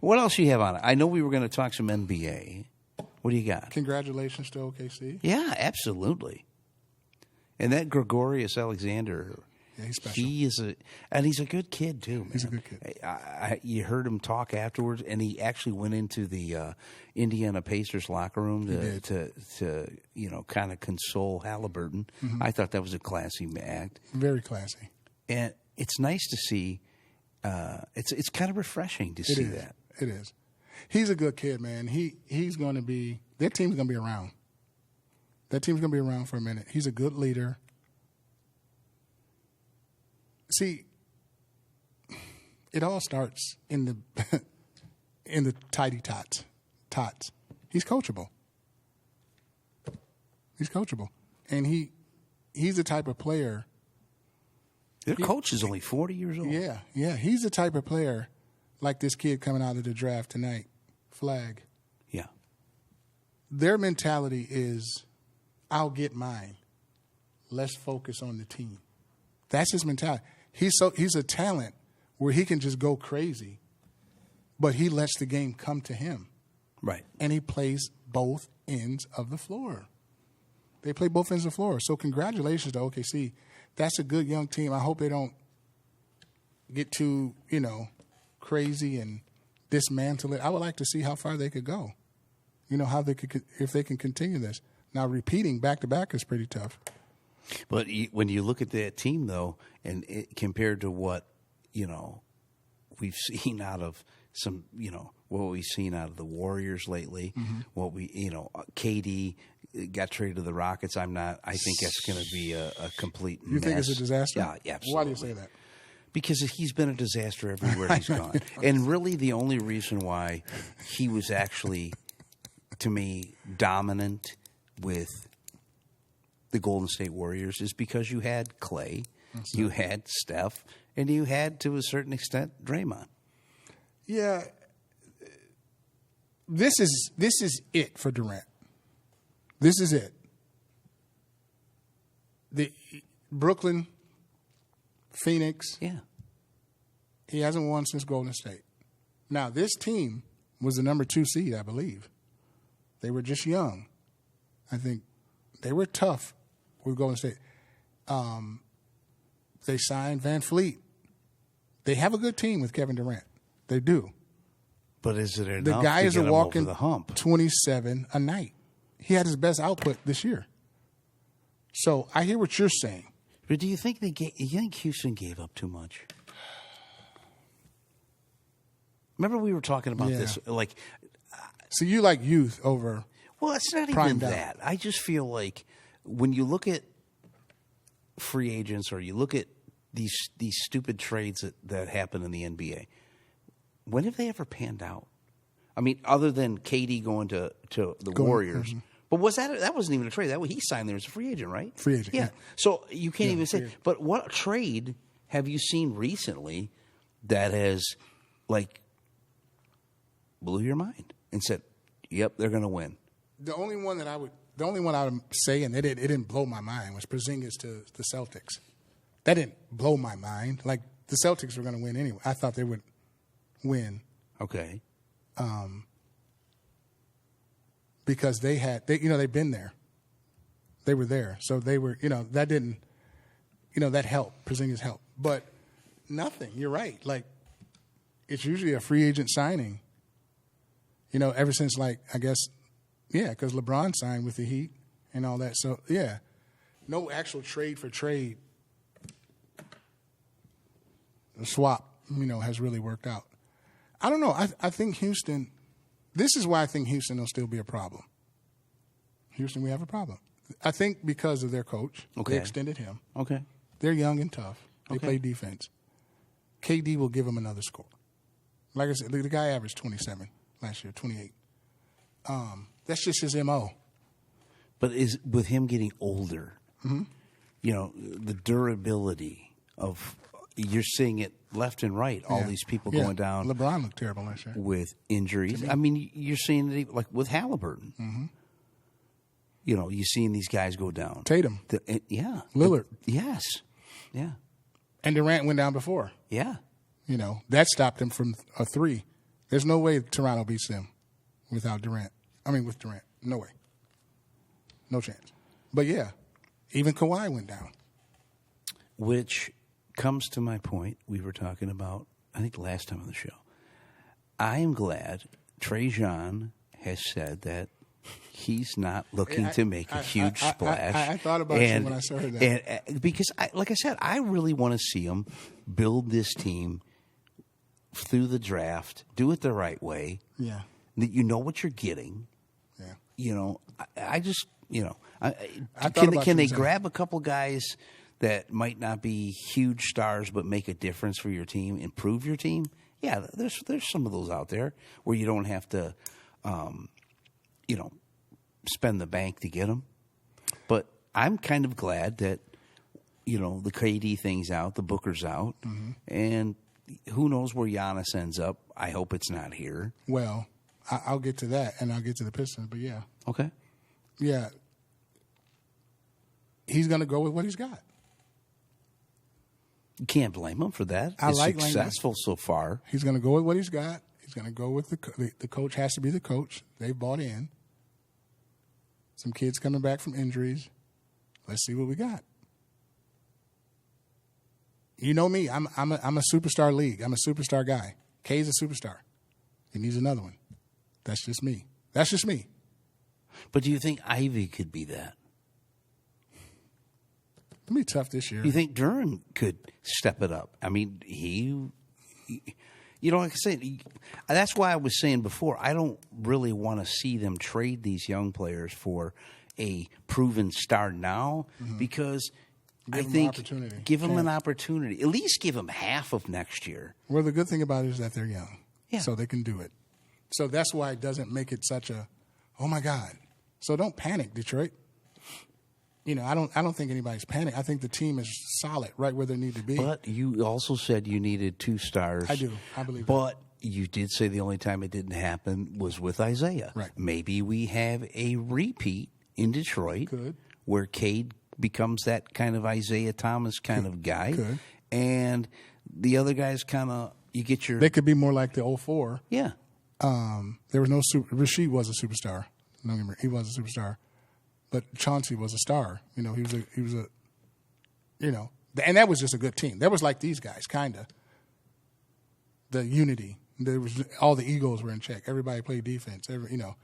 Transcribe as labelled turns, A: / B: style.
A: What else do you have on it? I know we were going to talk some NBA. What do you got?
B: Congratulations to OKC.
A: Yeah, absolutely. And that Gregorius Alexander,
B: Yeah, he's special.
A: He's a good kid too, man.
B: He's a good kid.
A: You heard him talk afterwards, and he actually went into the Indiana Pacers locker room to kind of console Halliburton.
B: Mm-hmm.
A: I thought that was a classy act.
B: Very classy.
A: And it's nice to see. It's kind of refreshing to see that.
B: It is. He's a good kid, man. He's going to be. Their team's going to be around. That team's going to be around for a minute. He's a good leader. See, it all starts in the tidy tots. He's coachable. And he's the type of player.
A: Their coach is only 40 years old.
B: Yeah. He's the type of player like this kid coming out of the draft tonight, Flag.
A: Yeah.
B: Their mentality is, I'll get mine. Let's focus on the team. That's his mentality. He's a talent where he can just go crazy, but he lets the game come to him.
A: Right.
B: And he plays both ends of the floor. They play both ends of the floor. So congratulations to OKC. That's a good young team. I hope they don't get too, crazy and dismantle it. I would like to see how far they could go. How they could, if they can continue this. Now, repeating back-to-back is pretty tough.
A: But when you look at that team, though, and compared to what, we've seen out of some, what we've seen out of the Warriors lately, what KD got traded to the Rockets. I think that's going to be a complete mess.
B: You think it's a disaster?
A: Yeah, absolutely.
B: Why do you say that?
A: Because he's been a disaster everywhere he's gone. And really the only reason why he was actually, to me, dominant with the Golden State Warriors is because you had Clay, you had Steph, and you had, to a certain extent, Draymond.
B: Yeah. This is it for Durant. This is it. The Brooklyn, Phoenix.
A: Yeah.
B: He hasn't won since Golden State. Now, this team was the number 2 seed, I believe. They were just young. I think they were tough with Golden State. They signed Van Fleet. They have a good team with Kevin Durant. They do.
A: But is it enough
B: the guy
A: to
B: is
A: get
B: a
A: him
B: walking
A: over the hump?
B: 27 a night. He had his best output this year. So I hear what you're saying.
A: But do you think you think Houston gave up too much? Remember we were talking about this, like.
B: So you like youth over.
A: Well, it's not even that. I just feel like when you look at free agents or you look at these stupid trades that happen in the NBA, when have they ever panned out? I mean, other than KD going to the Warriors. Mm-hmm. But that wasn't even a trade. He signed there as a free agent, right?
B: Free agent, yeah.
A: So you can't even say. But what trade have you seen recently that has, blew your mind and said, "Yep, they're going to win"?
B: The only one I would say, and it didn't blow my mind, was Porzingis to the Celtics. That didn't blow my mind. Like, the Celtics were going to win anyway. I thought they would win.
A: Okay.
B: Because they've been there. They were there. So they were, that didn't, that helped. Porzingis helped. But nothing. You're right. Like, it's usually a free agent signing. Ever since, because LeBron signed with the Heat and all that. So, yeah, no actual trade for trade. The swap, has really worked out. I don't know. I think Houston, this is why I think Houston will still be a problem. Houston, we have a problem. I think because of their coach. Okay. They extended him.
A: Okay.
B: They're young and tough. They play defense. KD will give them another score. Like I said, the guy averaged 27 last year, 28. That's just his MO.
A: But with him getting older, the durability of, you're seeing it left and right, all these people going down.
B: LeBron looked terrible last year.
A: With injuries. I mean, you're seeing it like with Halliburton. Mm-hmm. You're seeing these guys go down.
B: Tatum. Lillard.
A: Yes. Yeah.
B: And Durant went down before.
A: Yeah.
B: That stopped him from a 3. There's no way Toronto beats them without Durant. I mean, with Durant. No way. No chance. But, yeah, even Kawhi went down.
A: Which comes to my point we were talking about, I think, last time on the show. I am glad Trajan has said that he's not looking to make a huge splash.
B: I thought about you when I saw that.
A: And because, like I said, I really want to see him build this team through the draft, do it the right way.
B: Yeah.
A: That you know what you're getting.
B: Yeah.
A: You know, I just, you know,
B: can
A: they grab a couple guys that might not be huge stars but make a difference for your team, improve your team? Yeah, there's some of those out there where you don't have to, you know, spend the bank to get them. But I'm kind of glad that, you know, the KD thing's out, the Booker's out, and who knows where Giannis ends up. I hope it's not here.
B: Well, I'll get to that, and I'll get to the Pistons, but yeah.
A: Okay.
B: Yeah. He's going to go with what he's got.
A: You can't blame him for that.
B: I
A: It's
B: like
A: successful so far.
B: He's going to go with what he's got. He's going to go with the coach has to be the coach. They bought in. Some kids coming back from injuries. Let's see what we got. You know me. I'm a superstar league. I'm a superstar guy. Cade's a superstar. He needs another one. That's just me. That's just me.
A: But do you think Ivy could be that?
B: It'll be tough this year.
A: You think Duren could step it up? I mean, you know, like I said, that's why I was saying before, I don't really want to see them trade these young players for a proven star now because I think give them an opportunity. At least give them half of next year.
B: Well, the good thing about it is that they're young,
A: yeah.
B: So they can do it. So that's why it doesn't make it such a, oh my God. So don't panic, Detroit. You know, I don't think anybody's panicked. I think the team is solid, right where they need to be.
A: But you also said you needed 2 stars.
B: I do. I believe
A: But you did say the only time it didn't happen was with Isaiah.
B: Right.
A: Maybe we have a repeat in Detroit where Cade becomes that kind of Isaiah Thomas kind of guy. And the other guys kind of, you get your...
B: They could be more like the 04.
A: Yeah.
B: There was no Rasheed was a superstar. No, he was a superstar. But Chauncey was a star. You know, he was a, you know, and that was just a good team. That was like these guys, kind of. The unity. There was all the egos were in check. Everybody played defense. You know,